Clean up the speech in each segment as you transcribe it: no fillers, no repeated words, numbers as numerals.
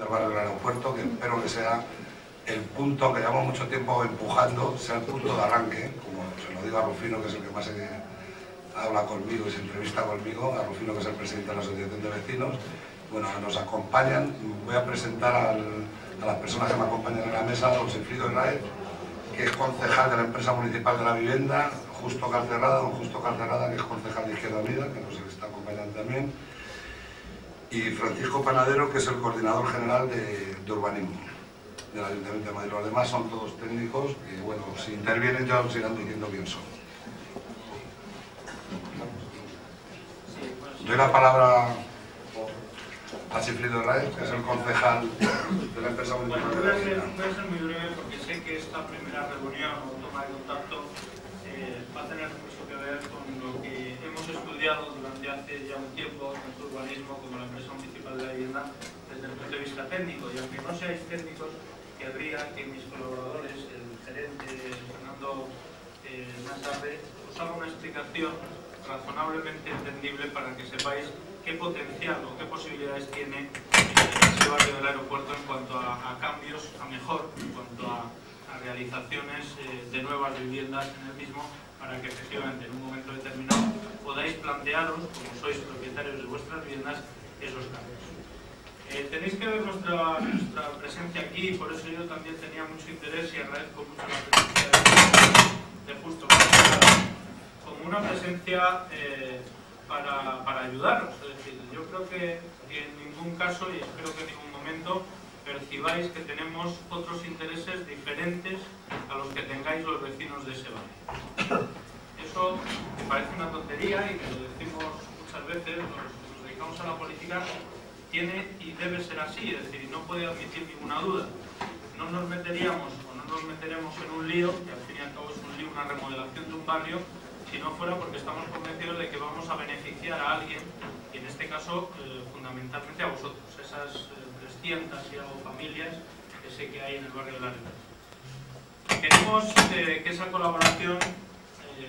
del barrio del Aeropuerto, que espero que sea el punto que llevamos mucho tiempo empujando, sea el punto de arranque, como se lo digo a Rufino, que es el que más habla conmigo y se entrevista conmigo, a Rufino, que es el presidente de la Asociación de Vecinos. Bueno, nos acompañan, voy a presentar a las personas que me acompañan en la mesa, a don Sigfrido Hernández, que es concejal de la empresa municipal de la vivienda, Justo Carcerrada, que es concejal de Izquierda Unida, que nos está acompañando también, y Francisco Panadero, que es el coordinador general de urbanismo del Ayuntamiento de Madrid. Los demás son todos técnicos y bueno, si intervienen ya os irán diciendo quién son. Doy la palabra a Sigfrido Hernández, que es el concejal de la empresa municipal de la vivienda. Voy a ser muy breve porque sé que esta primera reunión o toma de contacto va a tener mucho que ver con lo que hemos estudiado durante hace ya un tiempo, tanto urbanismo como la empresa municipal de la vivienda, desde el punto de vista técnico. Y aunque no seáis técnicos, querría que mis colaboradores, el gerente Fernando más tarde, os haga una explicación razonablemente entendible para que sepáis qué potencial o qué posibilidades tiene ese barrio del Aeropuerto en cuanto a cambios a mejor, en cuanto a realizaciones de nuevas viviendas en el mismo, para que efectivamente en un momento determinado podáis plantearos, como sois propietarios de vuestras viviendas, esos cambios. Tenéis que ver nuestra presencia aquí, y por eso yo también tenía mucho interés y agradezco mucho la presencia de Justo como una presencia para ayudaros. Es decir, yo creo que en ningún caso, y espero que en ningún momento, percibáis que tenemos otros intereses diferentes a los que tengáis los vecinos de ese barrio. Eso me parece una tontería y que lo decimos muchas veces, nos dedicamos a la política, tiene y debe ser así, es decir, no puede admitir ninguna duda. No nos meteríamos o no nos meteremos en un lío, que al fin y al cabo es un lío, una remodelación de un barrio, si no fuera porque estamos convencidos de que vamos a beneficiar a alguien, y en este caso fundamentalmente a vosotros, esas 300 y algo familias que sé que hay en el barrio de la Aeropuerto. Queremos que esa colaboración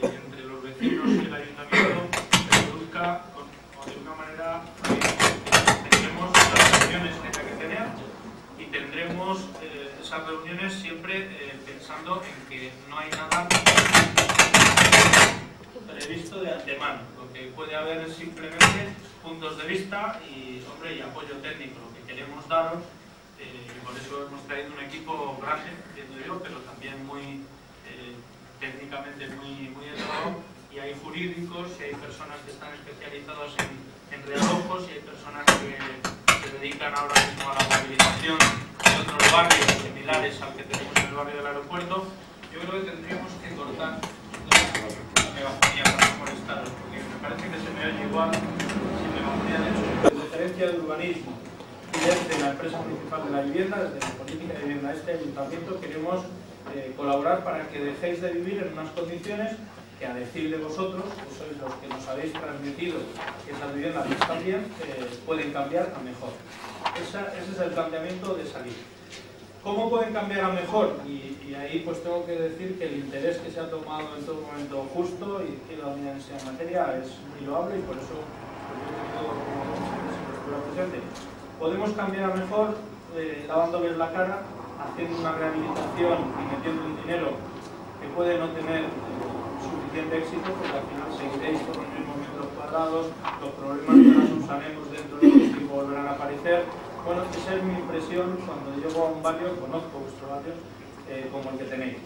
entre los vecinos y el ayuntamiento se produzca de una manera tendremos las reuniones que haya que tener y tendremos esas reuniones siempre pensando en que no hay nada previsto de antemano. Lo que puede haber es simplemente puntos de vista y, hombre, y apoyo técnico. Lo que queremos daros, y por eso hemos traído un equipo grande, entiendo yo, pero también muy técnicamente muy elevado, y hay jurídicos, y hay personas que están especializadas en realojos, y hay personas que se dedican ahora mismo a la movilización de otros barrios similares al que tenemos en el barrio del Aeropuerto. Yo creo que tendríamos que cortar la megafonía para no molestaros, porque me parece que se me oye igual sin megafonía. De hecho, en referencia del urbanismo y desde la empresa municipal de la vivienda, desde la política de vivienda de este ayuntamiento, queremos colaborar para que dejéis de vivir en unas condiciones que, a decir de vosotros, que sois los que nos habéis transmitido que esas viviendas están bien, pueden cambiar a mejor. Ese es el planteamiento de salir. ¿Cómo pueden cambiar a mejor? Y ahí pues tengo que decir que el interés que se ha tomado en todo momento Justo y Izquierda Unida en esa materia es muy loable, y por eso presente. Podemos cambiar a mejor lavándoles la cara, haciendo una rehabilitación y metiendo un dinero que puede no tener suficiente éxito, porque al final seguiréis con los mismos metros cuadrados, los problemas que ahora subsanemos dentro de un tiempo volverán a aparecer. Bueno, esa es mi impresión cuando llego a un barrio, conozco vuestro barrio, como el que tenéis.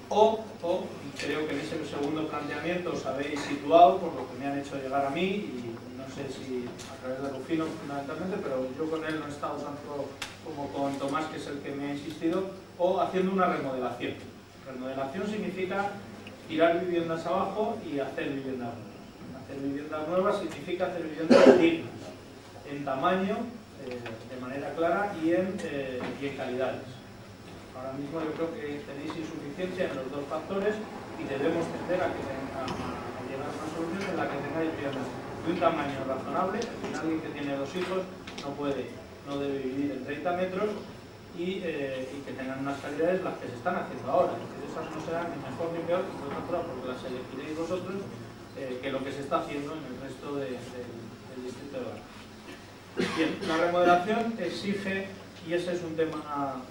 O creo que en ese segundo planteamiento os habéis situado por lo que me han hecho llegar a mí, y no sé si a través de Rufino fundamentalmente, pero yo con él no he estado tanto como con Tomás, que es el que me ha insistido, o haciendo una remodelación. Remodelación significa tirar viviendas abajo y hacer viviendas nuevas. Hacer viviendas nuevas significa hacer viviendas dignas, en tamaño, de manera clara, y en calidades. Ahora mismo yo creo que tenéis insuficiencia en los dos factores y debemos tender a llegar a una solución en la que tengáis viviendas de un tamaño razonable. Al final, alguien que tiene 2 hijos no debe vivir en 30 metros y que tengan unas calidades las que se están haciendo ahora. Que esas no serán ni mejor ni peor, porque las elegiréis vosotros, que lo que se está haciendo en el resto del distrito de Barcelona. Bien, la remodelación exige y ese es un tema,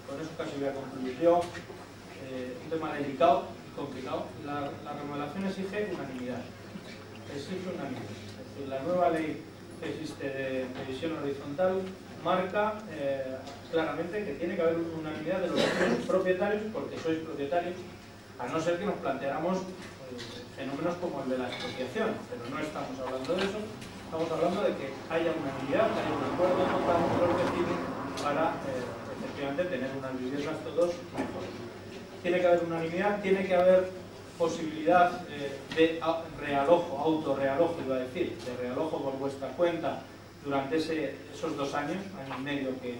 con eso casi voy a concluir yo, un tema delicado y complicado. La remodelación exige unanimidad. Es decir, la nueva ley que existe de división horizontal marca claramente que tiene que haber una unanimidad de los propietarios, porque sois propietarios, a no ser que nos planteáramos fenómenos como el de la expropiación, pero no estamos hablando de eso. Estamos hablando de que haya unanimidad, que haya un acuerdo total entre los vecinos para efectivamente tener unas viviendas todos mejores. Tiene que haber unanimidad, tiene que haber posibilidad de realojo, autorrealojo, iba a decir, de realojo por vuestra cuenta durante esos 2 años, año y medio que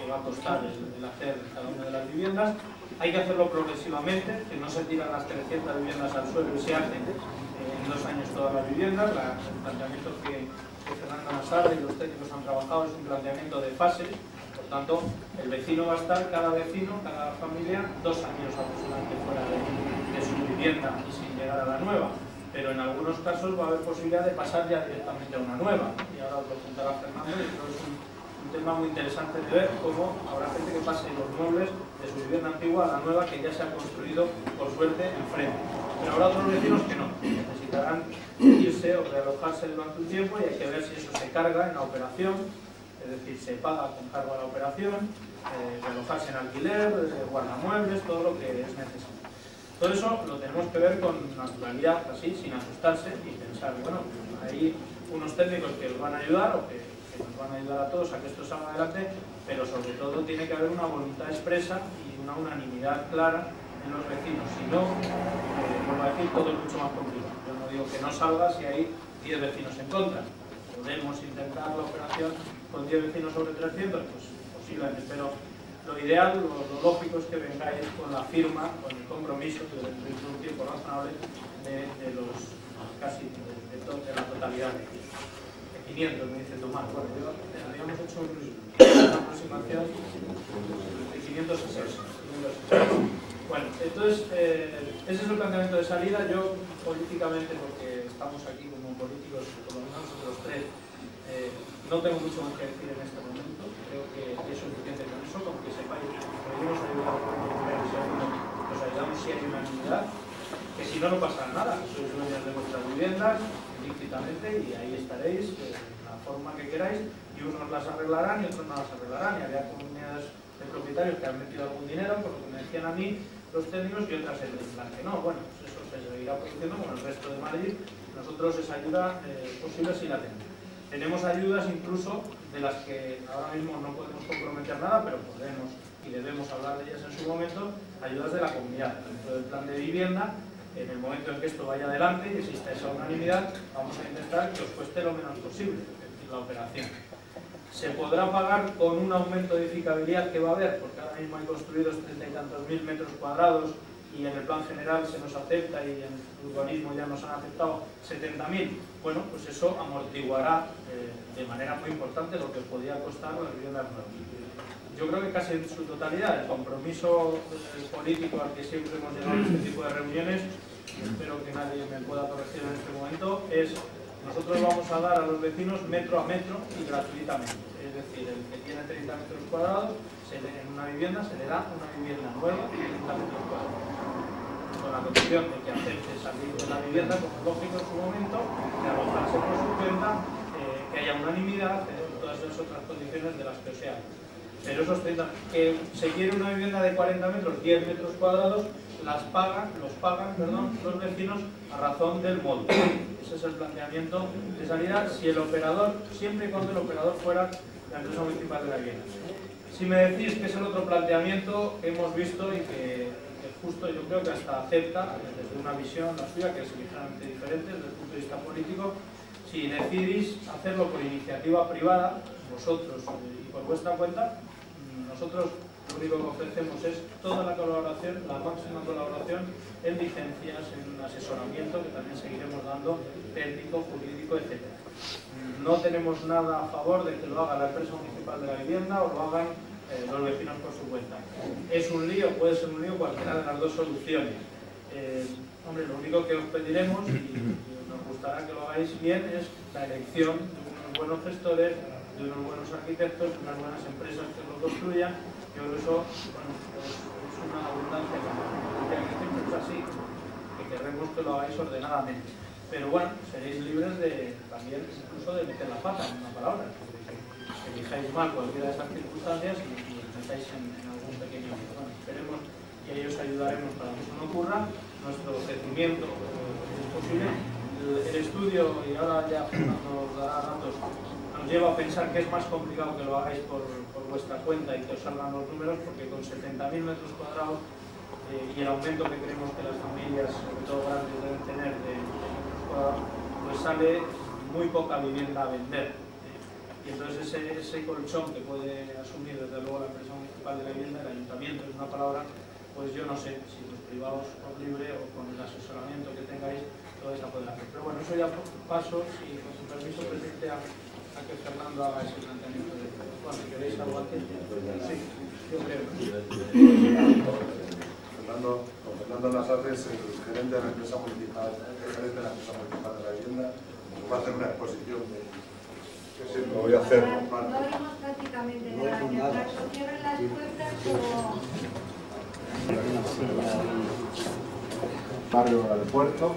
va a costar el hacer cada una de las viviendas. Hay que hacerlo progresivamente, que no se tiran las 300 viviendas al suelo y se hacen en 2 años todas las viviendas. El planteamiento que Fernando Nassarra y los técnicos han trabajado es un planteamiento de fases. Por tanto, el vecino va a estar, cada vecino, cada familia, 2 años aproximadamente fuera de su vivienda y sin llegar a la nueva. Pero en algunos casos va a haber posibilidad de pasar ya directamente a una nueva. Y ahora os lo contará Fernando, y creo que es un tema muy interesante de ver cómo habrá gente que pase los muebles de su vivienda antigua a la nueva que ya se ha construido, por suerte, enfrente. Pero habrá otros vecinos que no, necesitarán irse o realojarse durante un tiempo, y hay que ver si eso se carga en la operación, es decir, se paga con cargo a la operación, realojarse en alquiler, guardamuebles, todo lo que es necesario. Todo eso lo tenemos que ver con naturalidad, así, sin asustarse, y pensar, bueno, hay unos técnicos que os van a ayudar, o que nos van a ayudar a todos a que esto salga adelante, pero sobre todo tiene que haber una voluntad expresa y una unanimidad clara en los vecinos. Si no, vuelvo a decir, todo es mucho más complicado. Yo no digo que no salga si hay 10 vecinos en contra. Podemos intentar la operación con 10 vecinos sobre 300, pues posiblemente, pero lo ideal, lo lógico es que vengáis con la firma, con el compromiso dentro de un tiempo razonable de los casi de la totalidad de 500, me dice Tomás. Bueno, habíamos hecho una aproximación de 560. Bueno, entonces, ese es el planteamiento de salida. Yo, políticamente, porque estamos aquí como políticos, por lo menos los tres, no tengo mucho más que decir en este momento. Creo que es suficiente con eso, con que sepáis que podemos ayudar por el primer y segundo, nos ayudamos si hay unanimidad, que si no, no pasará nada. Sois dueños de vuestras viviendas, lícitamente, y ahí estaréis de la forma que queráis, y unos las arreglarán y otros no las arreglarán, y había comunidades de propietarios que han metido algún dinero, por lo que me decían a mí los técnicos, y otras en las que no. Bueno, pues eso se seguirá produciendo como el resto de Madrid. Nosotros esa ayuda posible sí la tenemos. Tenemos ayudas incluso de las que ahora mismo no podemos comprometer nada, pero podemos y debemos hablar de ellas en su momento, ayudas de la comunidad. Dentro del plan de vivienda, en el momento en que esto vaya adelante y exista esa unanimidad, vamos a intentar que os cueste lo menos posible, es decir, la operación. Se podrá pagar con un aumento de edificabilidad que va a haber, porque ahora mismo hay construidos 30 y tantos mil metros cuadrados, y en el plan general se nos acepta, y en el urbanismo ya nos han aceptado 70.000. Bueno, pues eso amortiguará de manera muy importante lo que podría costar las viviendas nuevas. Yo creo que casi en su totalidad el compromiso político al que siempre hemos llegado en este tipo de reuniones, y espero que nadie me pueda corregir en este momento, es: nosotros vamos a dar a los vecinos metro a metro y gratuitamente. Es decir, el que tiene 30 metros cuadrados, en una vivienda se le da una vivienda nueva de 30 metros cuadrados, con la condición de que acepte salir de la vivienda, como es lógico en su momento, de alojarse por su cuenta, que haya unanimidad, todas esas otras condiciones de las que os he hablado. Pero esos 30, que se quiere una vivienda de 40 metros, 10 metros cuadrados, los pagan los vecinos a razón del molde. Ese es el planteamiento de salida, si el operador, siempre y cuando el operador fuera la empresa municipal de la vivienda. Si me decís que es el otro planteamiento que hemos visto y que justo yo creo que hasta acepta, desde una visión, la suya, que es ligeramente diferente desde el punto de vista político, si decidís hacerlo por iniciativa privada, vosotros y por vuestra cuenta, nosotros lo único que ofrecemos es toda la colaboración, la máxima colaboración en licencias, en asesoramiento, que también seguiremos dando, técnico, jurídico, etc. No tenemos nada a favor de que lo haga la empresa municipal de la vivienda o lo hagan los vecinos por su cuenta. Es un lío, puede ser un lío cualquiera de las dos soluciones. Hombre, lo único que os pediremos, y nos gustará que lo hagáis bien, es la elección de unos buenos gestores, de unos buenos arquitectos, unas buenas empresas que lo construyan. Yo creo que eso, bueno, es una abundancia que siempre es así, que queremos que lo hagáis ordenadamente. Pero bueno, seréis libres de también incluso de meter la pata en una palabra, que elijáis mal cualquiera de esas circunstancias y metáis en algún pequeño. Bueno, esperemos que ahí os ayudaremos para que eso no ocurra. Nuestro crecimiento es posible. El estudio, y ahora ya nos dará datos, nos lleva a pensar que es más complicado que lo hagáis por vuestra cuenta y que os salgan los números, porque con 70.000 metros cuadrados y el aumento que creemos que las familias, sobre todo grandes, deben tener de metros cuadrados, pues sale muy poca vivienda a vender. Y entonces ese colchón que puede asumir desde luego la empresa municipal de la vivienda, el ayuntamiento, es una palabra, pues yo no sé si los privados por libre o con el asesoramiento que tengáis lo vais a poder hacer. Pero bueno, eso ya paso, y con su permiso presente a que Fernando haga ese planteamiento de, bueno, si queréis algo antes. Sí, yo creo. Fernando Nasares, el gerente de la empresa municipal, de la vivienda, nos va a hacer una exposición de que sí, lo voy a hacer. No oímos prácticamente nada. ¿Cierran las puertas o...? Barrio del Aeropuerto,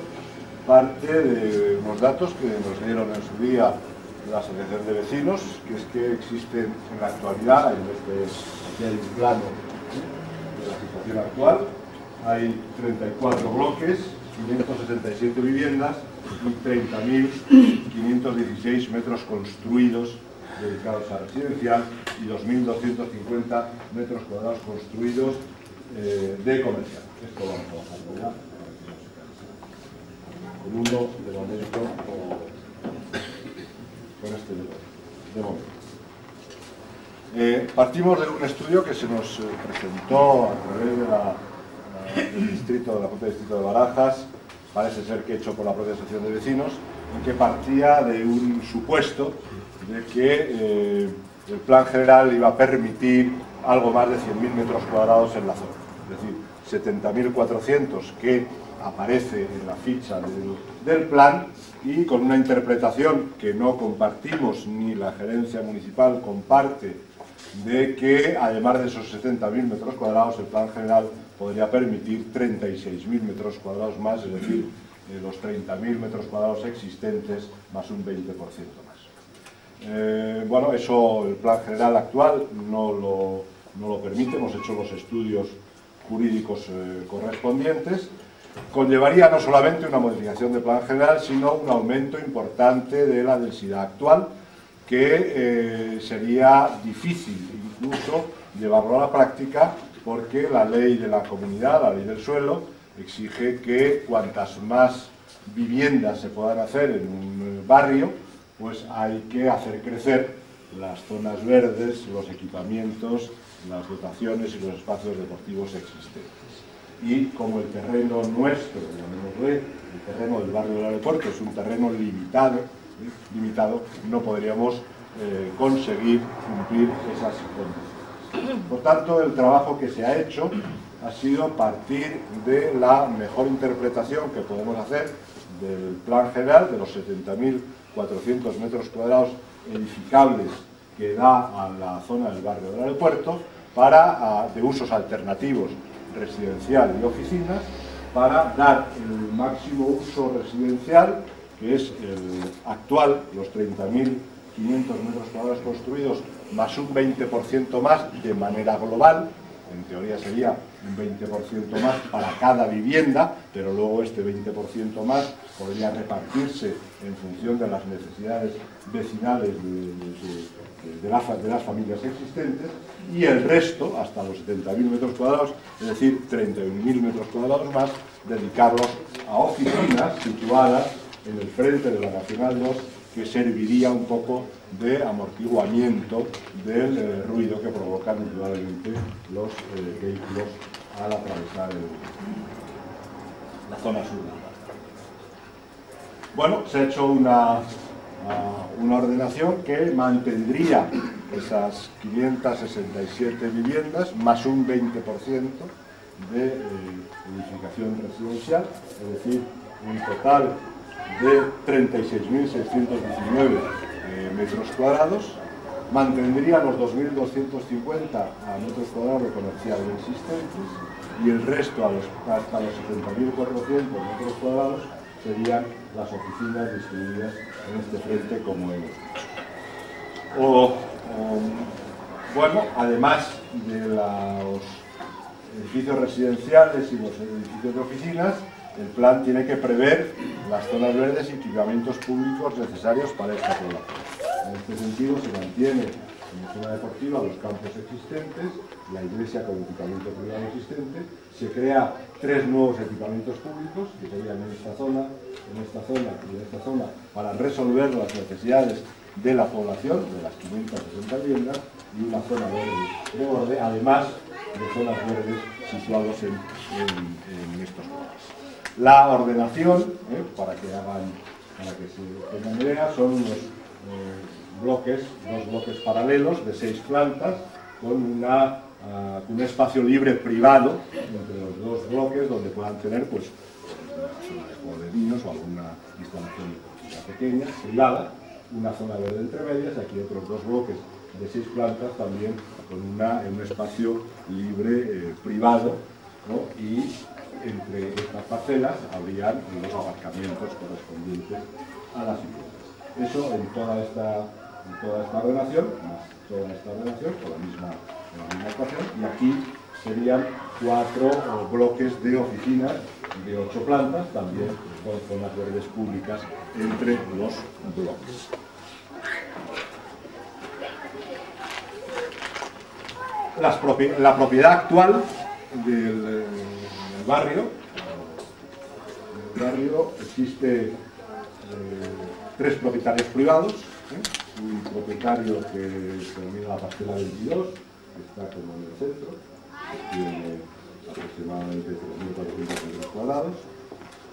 parte de unos datos que nos dieron en su día la Asociación de Vecinos, que es que existen en la actualidad, en el plano de la situación actual, hay 34 bloques, 577 viviendas y 30.516 metros construidos dedicados a residencial y 2.250 metros cuadrados construidos de comercial. Esto vamos a bajarlo ya, con uno de momento con este de momento. Partimos de un estudio que se nos presentó a través de del distrito, de la Junta de Distrito de Barajas, parece ser que hecho por la propia Asociación de Vecinos, en que partía de un supuesto de que el plan general iba a permitir algo más de 100.000 metros cuadrados en la zona, es decir, 70.400 que aparece en la ficha del plan, y con una interpretación que no compartimos ni la gerencia municipal comparte, de que además de esos 70.000 metros cuadrados el plan general podría permitir 36.000 metros cuadrados más, es decir, los 30.000 metros cuadrados existentes más un 20% más. Bueno, eso el plan general actual no lo permite, hemos hecho los estudios jurídicos correspondientes. Conllevaría no solamente una modificación del plan general, sino un aumento importante de la densidad actual, que sería difícil incluso llevarlo a la práctica, porque la ley de la comunidad, la ley del suelo, exige que cuantas más viviendas se puedan hacer en un barrio, pues hay que hacer crecer las zonas verdes, los equipamientos, las dotaciones y los espacios deportivos existentes. Y como el terreno nuestro, llamémosle, el terreno del barrio del aeropuerto, es un terreno limitado, no podríamos conseguir cumplir esas condiciones. Por tanto, el trabajo que se ha hecho ha sido partir de la mejor interpretación que podemos hacer del plan general, de los 70.400 metros cuadrados edificables que da a la zona del barrio del aeropuerto, de usos alternativos, residencial y oficinas, para dar el máximo uso residencial, que es el actual, los 30.500 metros cuadrados construidos, más un 20% más de manera global. En teoría sería un 20% más para cada vivienda, pero luego este 20% más podría repartirse en función de las necesidades vecinales de las familias existentes, y el resto, hasta los 70.000 metros cuadrados, es decir, 31.000 metros cuadrados más, dedicarlos a oficinas situadas en el frente de la Nacional 2, que serviría un poco de amortiguamiento del ruido que provocan indudablemente los vehículos al atravesar la zona sur. Bueno, se ha hecho una ordenación que mantendría esas 567 viviendas más un 20% de edificación residencial, es decir, un total de 36.619 metros cuadrados, mantendría los 2.250 metros cuadrados de comercial existentes y el resto hasta los 70.400 metros cuadrados serían las oficinas distribuidas en este frente como hemos dicho. Bueno, además de los edificios residenciales y los edificios de oficinas, el plan tiene que prever las zonas verdes y equipamientos públicos necesarios para esta población. En este sentido, se mantiene en la zona deportiva los campos existentes, la iglesia con equipamiento privado existente, se crea 3 nuevos equipamientos públicos, que serían en esta zona y en esta zona, para resolver las necesidades de la población, de las 560 viviendas, y una zona verde de borde, además de zonas verdes situados en estos lugares. La ordenación, para que se tengan idea, son unos dos bloques paralelos de 6 plantas con un espacio libre privado entre los 2 bloques donde puedan tener pues una zona de juego de niños o alguna instalación pequeña, privada, una zona verde entre medias, aquí otros 2 bloques de 6 plantas también con un espacio libre privado, ¿no? Y entre estas parcelas habrían los aparcamientos correspondientes a las viviendas. Eso en toda esta ordenación, con la misma ecuación, y aquí serían 4 bloques de oficinas de 8 plantas, también con zonas verdes públicas entre los bloques. La propiedad actual del barrio existe 3 propietarios privados, un propietario que se denomina la parcela 22, que está como en el centro, que tiene aproximadamente 3.400 metros cuadrados.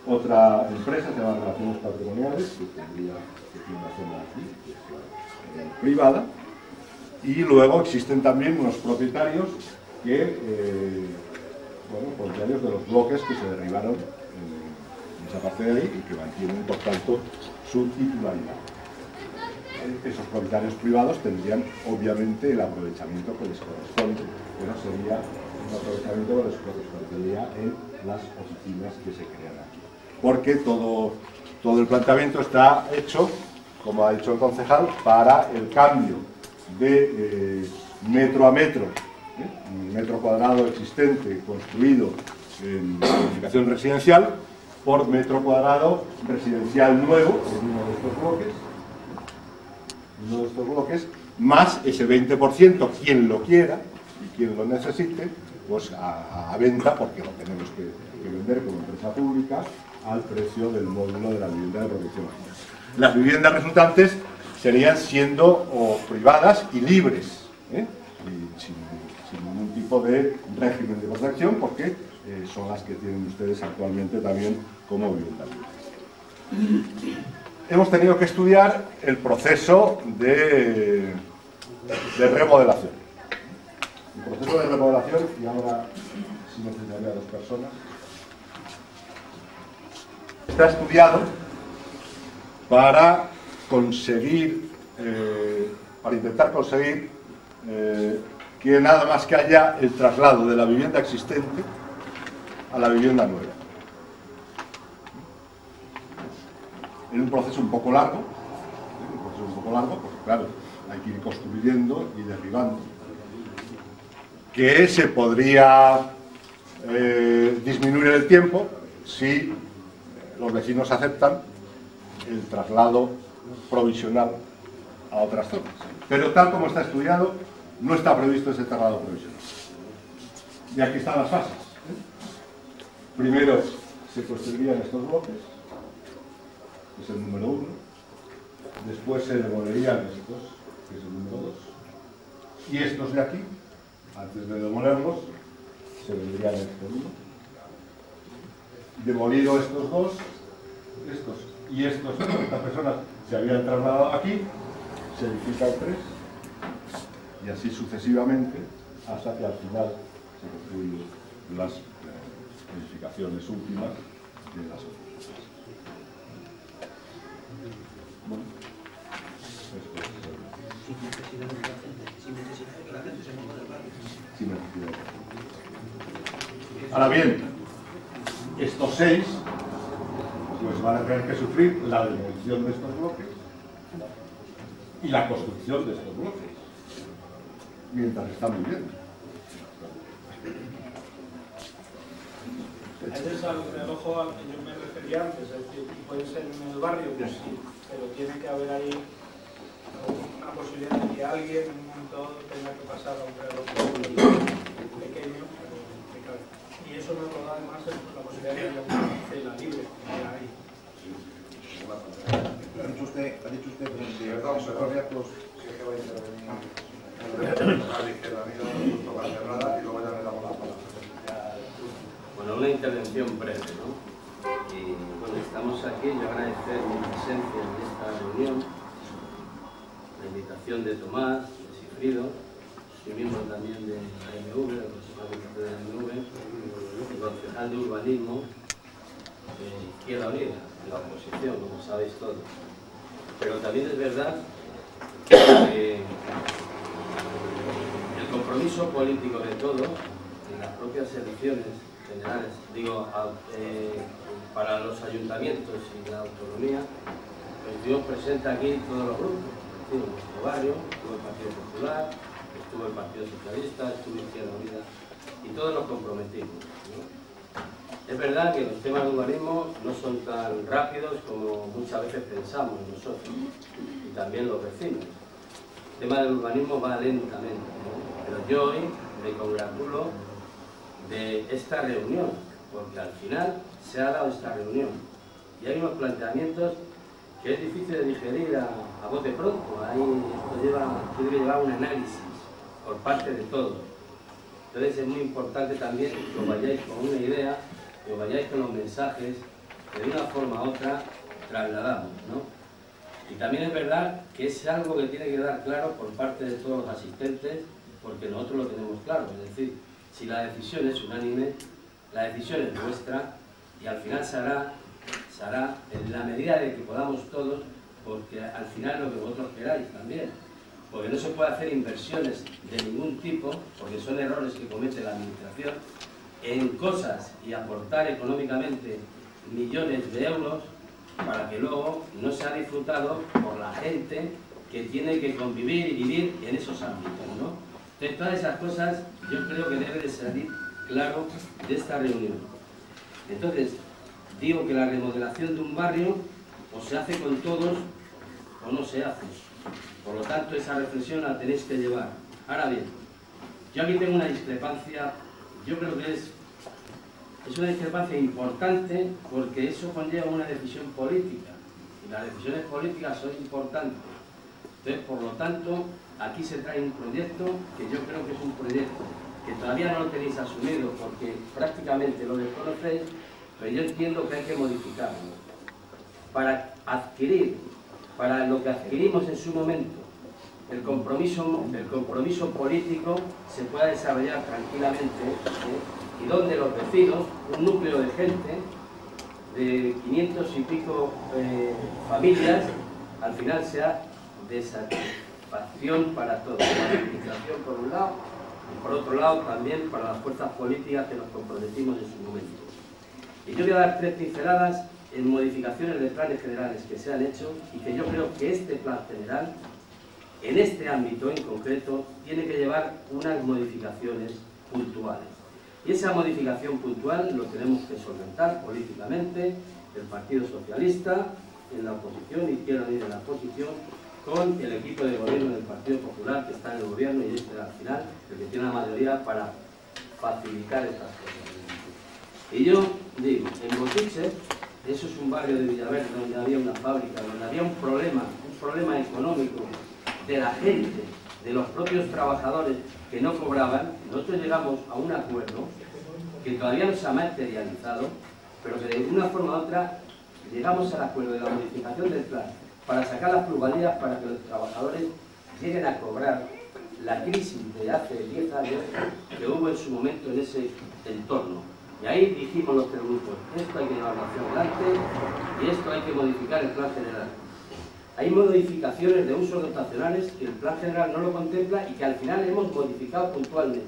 Otra empresa se llama Relaciones Patrimoniales, que tiene una zona aquí, que es privada. Y luego existen también unos propietarios propietarios de los bloques que se derribaron en esa parte de ahí y que mantienen, por tanto, su titularidad. Esos propietarios privados tendrían, obviamente, el aprovechamiento que les corresponde, pero sería un aprovechamiento que les correspondería en las oficinas que se crean aquí. Porque todo el planteamiento está hecho, como ha dicho el concejal, para el cambio de metro a metro, un metro cuadrado existente construido en edificación residencial por metro cuadrado residencial nuevo en uno de estos bloques, más ese 20%, quien lo quiera y quien lo necesite, pues a venta, porque lo tenemos que vender como empresa pública al precio del módulo de la vivienda de protección oficial. Las viviendas resultantes serían siendo privadas y libres, y sin ningún tipo de régimen de protección, porque son las que tienen ustedes actualmente también como vivienda libre. Hemos tenido que estudiar el proceso de remodelación. El proceso de remodelación, y ahora sí necesitaría a 2 personas, está estudiado para intentar conseguir que nada más que haya el traslado de la vivienda existente a la vivienda nueva. Es un proceso un poco largo, porque claro, hay que ir construyendo y derribando, que se podría disminuir el tiempo si los vecinos aceptan el traslado provisional a otras zonas. Pero tal como está estudiado, no está previsto ese traslado provisional. Y aquí están las fases. Primero se construirían estos bloques, que es el número 1. Después se demolerían estos, que es el número 2. Y estos de aquí, antes de demolerlos, se vendrían estos 1. Demolido estos 2, estos y estos, estas personas se habían trasladado aquí, se edifican 3, y así sucesivamente, hasta que al final se construyen las edificaciones últimas de las oficinas. Bueno, esto es sin necesidad de cambio. Ahora bien, estos 6 pues van a tener que sufrir la demolición de estos bloques y la construcción de estos bloques, mientras están viviendo. Ese es el ojo al que yo me refería antes, es decir, puede ser en el barrio, pues sí, pero tiene que haber ahí una posibilidad de que alguien en un momento tenga que pasar a un pequeño, y eso nos lo da además la posibilidad de que haya una cena libre ahí. Ha dicho usted que Perdón, proyectos si es que va a intervenir a la izquierda, no toca cerrada y luego ya le damos la palabra. Bueno, una intervención breve, ¿no? Y bueno, estamos aquí, yo agradecer mi presencia en esta reunión, la invitación de Tomás, de Sigfrido, soy miembro también de la AMV, del Consejo de la AMV, el concejal de urbanismo de Izquierda Unida, de la oposición, como sabéis todos. Pero también es verdad que el compromiso político de todos, en las propias elecciones generales, digo, para los ayuntamientos y la autonomía, pues estuvimos presentes aquí todos los grupos, en nuestro barrio, estuvo el Partido Popular, estuvo el Partido Socialista, estuvo Izquierda Unida, y todos nos comprometimos, ¿no? Es verdad que los temas de urbanismo no son tan rápidos como muchas veces pensamos nosotros, y también los vecinos. El tema del urbanismo va lentamente, ¿no? Pero yo hoy me congratulo de esta reunión, porque al final se ha dado esta reunión y hay unos planteamientos que es difícil de digerir a bote pronto. Ahí esto tiene que llevar un análisis por parte de todos. Entonces es muy importante también que os vayáis con una idea, que os vayáis con los mensajes que de una forma u otra trasladamos, ¿no? Y también es verdad que es algo que tiene que quedar claro por parte de todos los asistentes, porque nosotros lo tenemos claro, es decir, si la decisión es unánime, la decisión es nuestra y al final se hará en la medida de que podamos todos, porque al final lo que vosotros queráis también, porque no se puede hacer inversiones de ningún tipo, porque son errores que comete la administración, en cosas y aportar económicamente millones de euros para que luego no sea disfrutado por la gente que tiene que convivir y vivir en esos ámbitos, ¿no? Entonces, todas esas cosas yo creo que debe de salir claro de esta reunión. Entonces, digo que la remodelación de un barrio o se hace con todos o no se hace. Por lo tanto, esa reflexión la tenéis que llevar. Ahora bien, yo aquí tengo una discrepancia, yo creo que es una discrepancia importante porque eso conlleva una decisión política y las decisiones políticas son importantes. Entonces, por lo tanto, aquí se trae un proyecto que yo creo que es un proyecto que todavía no lo tenéis asumido porque prácticamente lo desconocéis, pero yo entiendo que hay que modificarlo para adquirir, para lo que adquirimos en su momento, el compromiso político se pueda desarrollar tranquilamente, y donde los vecinos, un núcleo de gente de 500 y pico familias, al final sea de satisfacción para todos, para la administración por un lado, y por otro lado también para las fuerzas políticas que nos comprometimos en su momento. Y yo voy a dar 3 pinceladas en modificaciones de planes generales que se han hecho y que yo creo que este plan general, en este ámbito en concreto, tiene que llevar unas modificaciones puntuales. Y esa modificación puntual lo tenemos que solventar políticamente, el Partido Socialista en la oposición, Izquierda Unida en la oposición, con el equipo de gobierno del Partido Popular que está en el gobierno y este al final, el que tiene la mayoría para facilitar estas cosas. Y yo digo, en Botiche, eso es un barrio de Villaverde donde había una fábrica, donde había un problema económico de la gente, de los propios trabajadores que no cobraban. Nosotros llegamos a un acuerdo que todavía no se ha materializado, pero que de una forma u otra llegamos al acuerdo de la modificación del plan para sacar las plusvalías para que los trabajadores lleguen a cobrar la crisis de hace 10 años que hubo en su momento en ese entorno. Y ahí dijimos los 3 grupos, esto hay que llevarlo hacia adelante y esto hay que modificar el plan general. Hay modificaciones de usos dotacionales que el plan general no lo contempla y que al final hemos modificado puntualmente.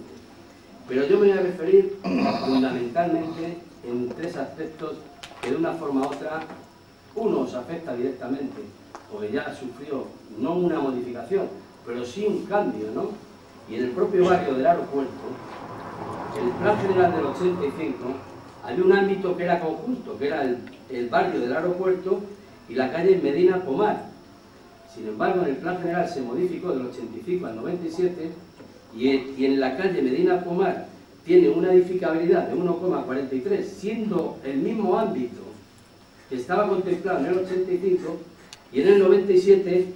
Pero yo me voy a referir fundamentalmente en 3 aspectos que de una forma u otra uno os afecta directamente, porque ya sufrió no una modificación, pero sí un cambio, ¿no? Y en el propio barrio del aeropuerto, en el Plan General del 85, había un ámbito que era conjunto, que era el barrio del aeropuerto y la calle Medina Pomar. Sin embargo, en el Plan General se modificó del 85 al 97 y en la calle Medina Pomar tiene una edificabilidad de 1,43, siendo el mismo ámbito que estaba contemplado en el 85, y en el 97,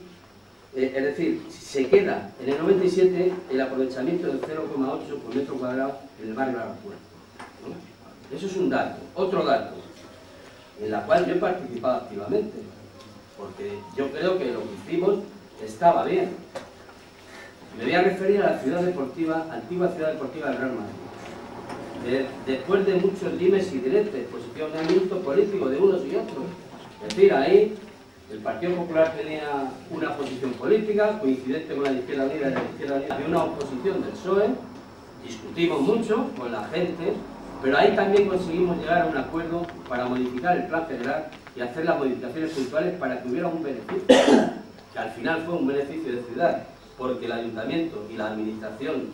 es decir, se queda en el 97 el aprovechamiento del 0,8 por metro cuadrado en el barrio del aeropuerto, ¿no? Eso es un dato. Otro dato, en la cual yo he participado activamente, porque yo creo que lo que hicimos estaba bien. Me voy a referir a la ciudad deportiva, antigua ciudad deportiva del Real Madrid. Después de muchos dimes y diretes, posicionamiento político de unos y otros. Es decir, ahí el Partido Popular tenía una posición política coincidente con la de Izquierda Unida y la de Izquierda Unida. Había una oposición del PSOE, discutimos mucho con la gente, pero ahí también conseguimos llegar a un acuerdo para modificar el plan general y hacer las modificaciones puntuales para que hubiera un beneficio, que al final fue un beneficio de ciudad, porque el ayuntamiento y la administración,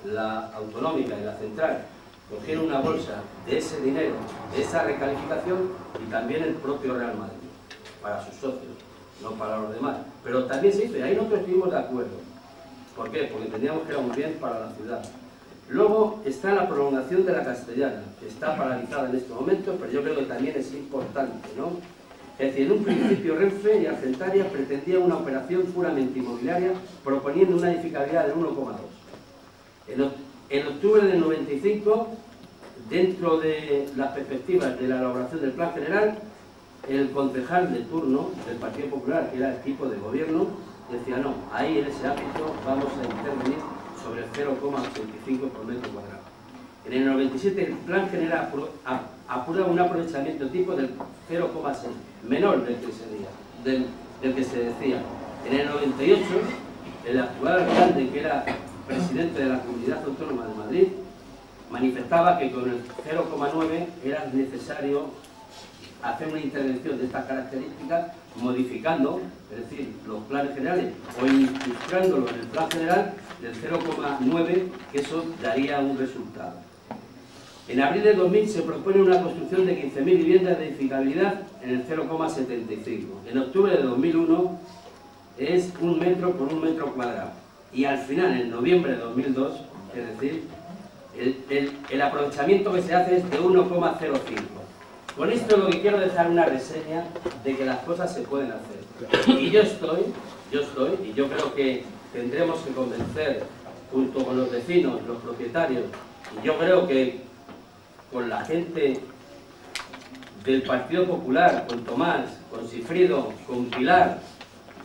la autonómica y la central, cogieron una bolsa de ese dinero, de esa recalificación, y también el propio Real Madrid, para sus socios, no para los demás. Pero también se hizo, y ahí nosotros estuvimos de acuerdo. ¿Por qué? Porque entendíamos que era un bien para la ciudad. Luego está la prolongación de la Castellana, que está paralizada en este momento, pero yo creo que también es importante, ¿no? Es decir, en un principio Renfe y Argentaria pretendía una operación puramente inmobiliaria, proponiendo una edificabilidad del 1,2. En octubre del 95, dentro de las perspectivas de la elaboración del plan general, el concejal de turno del Partido Popular, que era el equipo de gobierno, decía no, ahí en ese ámbito vamos a intervenir sobre el 0,85 por metro cuadrado. En el 97 el plan general apura un aprovechamiento tipo del 0,6, menor del que se decía. En el 98 el actual alcalde, que era presidente de la Comunidad Autónoma de Madrid, manifestaba que con el 0,9 era necesario hacer una intervención de estas características, modificando, es decir, los planes generales o incrustándolo en el plan general del 0,9, que eso daría un resultado. En abril de 2000 se propone una construcción de 15.000 viviendas de edificabilidad en el 0,75. En octubre de 2001 es 1 metro por 1 metro cuadrado. Y al final, en noviembre de 2002, es decir, el aprovechamiento que se hace es de 1,05. Con esto lo que quiero dejar una reseña de que las cosas se pueden hacer. Y yo estoy, y yo creo que tendremos que convencer, junto con los vecinos, los propietarios, y yo creo que con la gente del Partido Popular, con Tomás, con Sifrido, con Pilar,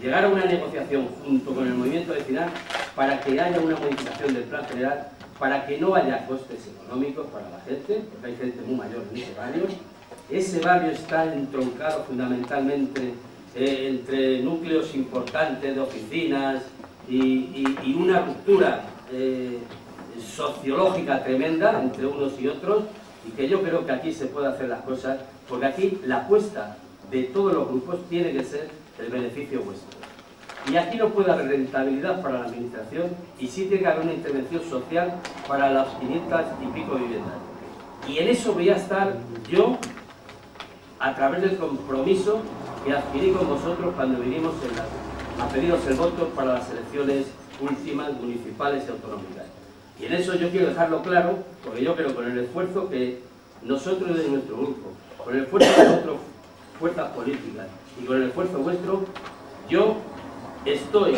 llegar a una negociación junto con el movimiento vecinal para que haya una modificación del plan general, para que no haya costes económicos para la gente, porque hay gente muy mayor en ese barrio. Ese barrio está entroncado fundamentalmente entre núcleos importantes de oficinas y una ruptura sociológica tremenda entre unos y otros, y que yo creo que aquí se puede hacer las cosas, porque aquí la apuesta de todos los grupos tiene que ser el beneficio vuestro. Y aquí no puede haber rentabilidad para la administración, y sí tiene que haber una intervención social para las 500 y pico viviendas. Y en eso voy a estar yo, a través del compromiso que adquirí con vosotros cuando vinimos a pediros el voto para las elecciones últimas municipales y autonómicas. Y en eso yo quiero dejarlo claro, porque yo creo que con el esfuerzo que nosotros de nuestro grupo, con el esfuerzo de otras fuerzas políticas y con el esfuerzo vuestro, yo estoy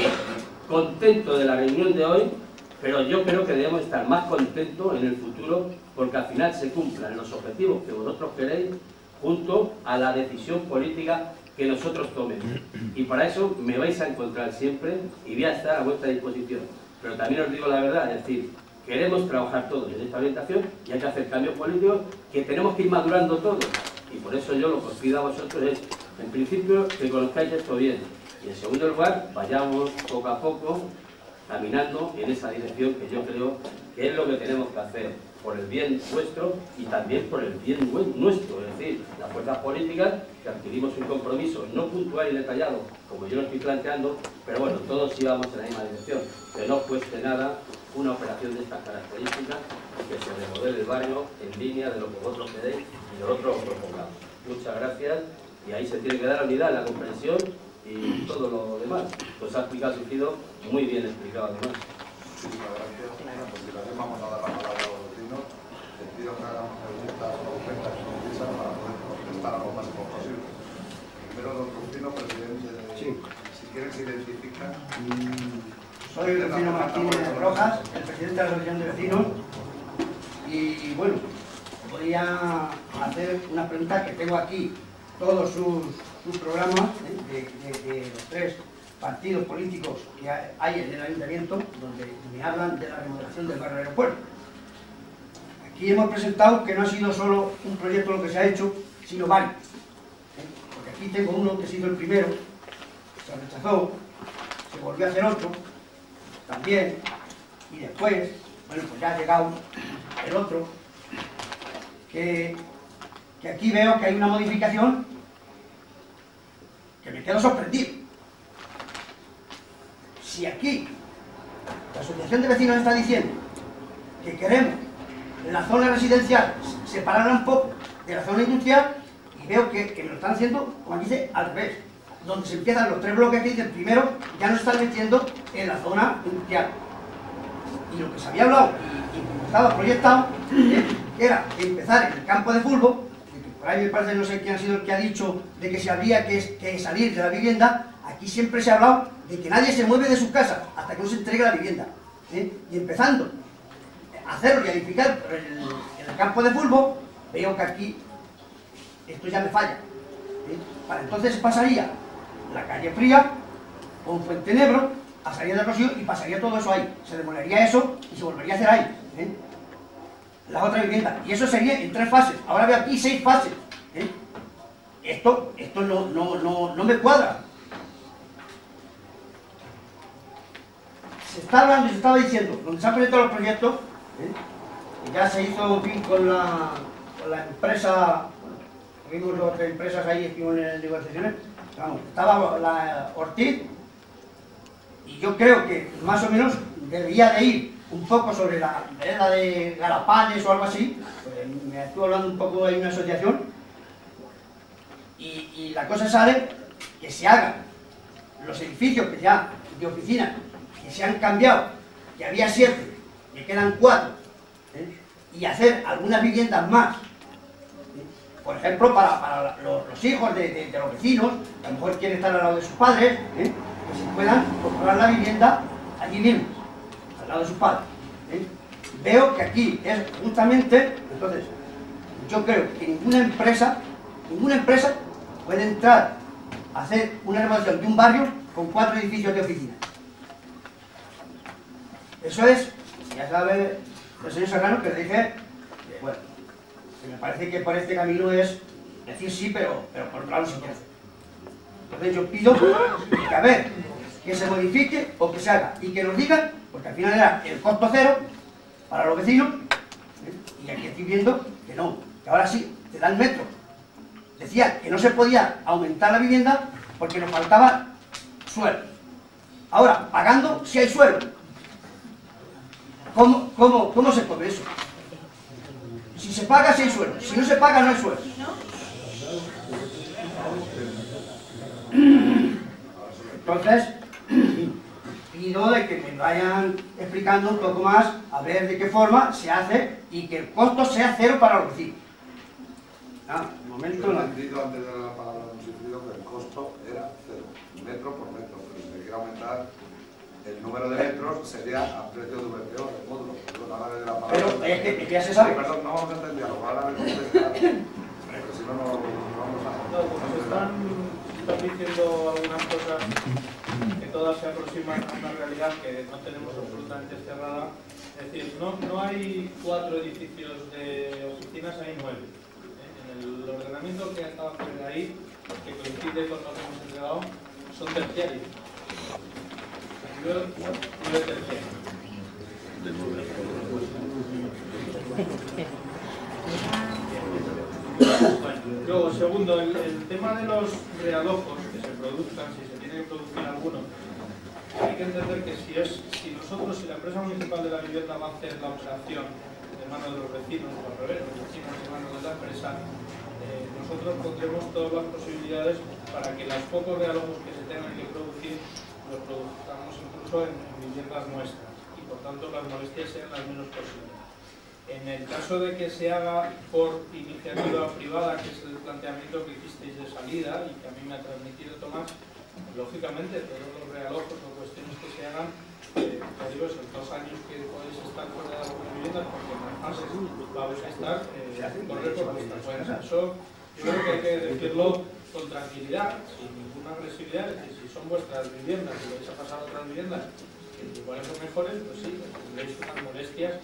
contento de la reunión de hoy, pero yo creo que debemos estar más contentos en el futuro, porque al final se cumplan los objetivos que vosotros queréis junto a la decisión política que nosotros tomemos. Y para eso me vais a encontrar siempre y voy a estar a vuestra disposición. Pero también os digo la verdad, es decir, queremos trabajar todos en esta orientación y hay que hacer cambios políticos que tenemos que ir madurando todos. Y por eso yo lo que os pido a vosotros es, en principio, que conozcáis esto bien. Y en segundo lugar, vayamos poco a poco caminando en esa dirección que yo creo que es lo que tenemos que hacer por el bien nuestro y también por el bien nuestro, es decir, las fuerzas políticas que adquirimos un compromiso no puntual y detallado, como yo lo estoy planteando, pero bueno, todos íbamos en la misma dirección, que no cueste nada una operación de estas características y que se remodele el barrio en línea de lo que vosotros queréis y nosotros os propongamos. Muchas gracias, y ahí se tiene que dar la unidad, la comprensión y todo lo demás. Pues ha explicado Sigfrido, muy bien explicado además. Muchísimas gracias. A continuación vamos a dar la palabra a los vecinos. Les pido que hagan preguntas o ofertas concisas para poder contestar a lo máximo posible. Primero, don Rufino, presidente de... Sí. Si quieren, se identifican. Soy el vecino Martínez Rojas, el presidente de la Asociación de Vecinos. Y bueno, voy a hacer una pregunta que tengo aquí, todos sus programas de los 3 partidos políticos que hay en el ayuntamiento, donde me hablan de la remodelación del barrio aeropuerto. Aquí hemos presentado que no ha sido solo un proyecto lo que se ha hecho, sino varios. Porque aquí tengo uno que ha sido el primero, se rechazó, se volvió a hacer otro, también, y después, bueno, pues ya ha llegado el otro, que aquí veo que hay una modificación que me quedo sorprendido. Si aquí la Asociación de Vecinos está diciendo que queremos la zona residencial separarla un poco de la zona industrial, y veo que me lo están haciendo, como dice, al revés, donde se empiezan los 3 bloques que dicen primero, ya no están metiendo en la zona industrial. Y lo que se había hablado y como estaba proyectado era empezar en el campo de fútbol, que por ahí me parece, no sé quién ha sido el que ha dicho de que se habría que salir de la vivienda. Aquí siempre se ha hablado de que nadie se mueve de sus casas hasta que no se entregue la vivienda, y empezando a hacerlo y a edificar en el campo de fútbol, veo que aquí esto ya me falla. Para entonces pasaría la calle Fría con Fuente Nebro a salida del Rocío y pasaría todo eso ahí, se demolería eso y se volvería a hacer ahí la otra vivienda, y eso sería en 3 fases. Ahora veo aquí 6 fases. Esto no me cuadra. Se está hablando y se estaba diciendo, donde se han presentado los proyectos, que ya se hizo en fin con la empresa, vimos 2 o 3 empresas ahí, estuvimos en negociaciones, vamos, estaba la Ortiz, y yo creo que más o menos debería de ir un poco sobre la vereda de Galapanes o algo así. Pues me estuve hablando un poco de una asociación, y la cosa sale que se hagan los edificios que ya de oficinas que se han cambiado, que había 7, que quedan 4, y hacer algunas viviendas más, por ejemplo para los hijos de los vecinos, que a lo mejor quieren estar al lado de sus padres, que se puedan comprar la vivienda allí mismo, al lado de sus padres. Veo que aquí es justamente, entonces, yo creo que ninguna empresa puede entrar a hacer una remodelación de un barrio con 4 edificios de oficina. Eso es, ya sabe el señor Serrano, que le dije, bueno, que me parece que por este camino es decir sí, pero por otro lado no se quiere hacer. Entonces yo pido que a ver, que se modifique o que se haga, y que nos digan, porque al final era el costo cero para los vecinos, y aquí estoy viendo que no, que ahora sí, te da el metro. Decía que no se podía aumentar la vivienda porque nos faltaba suelo. Ahora, pagando si hay suelo. ¿Cómo se come eso? Si se paga, si hay suelo. Si no se paga, no hay suelo. Entonces, pido de que me vayan explicando un poco más a ver de qué forma se hace y que el costo sea cero para los vecinos. De momento Yo he no. entendido antes de la palabra de un sentido que el costo era 0, metro por metro, pero si se quiere aumentar el número de metros sería a precio de VPO, de módulo. De la palabra, Pero es que ya se sabe. Perdón, no vamos a entender diálogo, ahora me contestar, pero si no, no vamos a... No, pues están diciendo algunas cosas que todas se aproximan a una realidad que no tenemos absolutamente cerrada. Es decir, no hay 4 edificios de oficinas, hay 9. En el ordenamiento que acaba de poner ahí, que coincide con lo que hemos entregado, son terciarios. nivel 9 Bueno, luego, segundo, el tema de los realojos que se produzcan, si se tiene que producir alguno, hay que entender que si la empresa municipal de la vivienda va a hacer la operación de mano de los vecinos, o al revés, los vecinos de mano de la empresa, nosotros pondremos todas las posibilidades para que los pocos realojos que se tengan que producir los produzcamos incluso en viviendas nuestras y por tanto las molestias sean las menos posibles. En el caso de que se haga por iniciativa privada, que es el planteamiento que hicisteis de salida y que a mí me ha transmitido Tomás, lógicamente todos los realojos o cuestiones que se hagan, ya digo, esos 2 años que podéis estar fuera de algunas viviendas, porque en las fases vais a estar correr por vuestra cuenta. Eso yo creo que hay que decirlo con tranquilidad, sin ninguna agresividad, es decir, si son vuestras viviendas y vais a pasar a otras viviendas que igual son mejores, pues sí, tendréis unas molestias.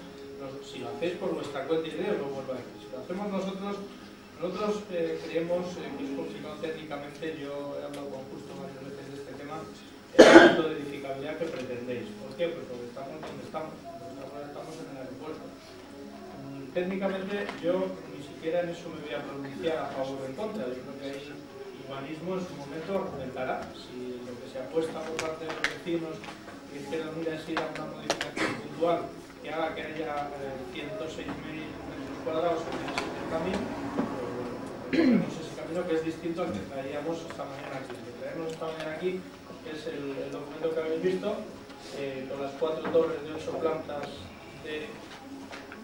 Si lo hacéis por vuestra cuenta y riesgo, lo vuelvo a decir. Si lo hacemos nosotros creemos que es complicado técnicamente. Yo he hablado con Justo varias veces de este tema, el punto de edificabilidad que pretendéis. ¿Por qué? Pues porque estamos donde estamos en el aeropuerto. Técnicamente yo ni siquiera en eso me voy a pronunciar a favor o en contra. Yo creo que el urbanismo en su momento argumentará si lo que se apuesta por parte de los vecinos y que la mira es ir a una modificación puntual que haga que haya 106.000 metros cuadrados en 70.000, tenemos ese camino que es distinto al que traíamos esta mañana aquí. Lo que traemos esta mañana aquí es el documento que habéis visto, con las 4 torres de 8 plantas de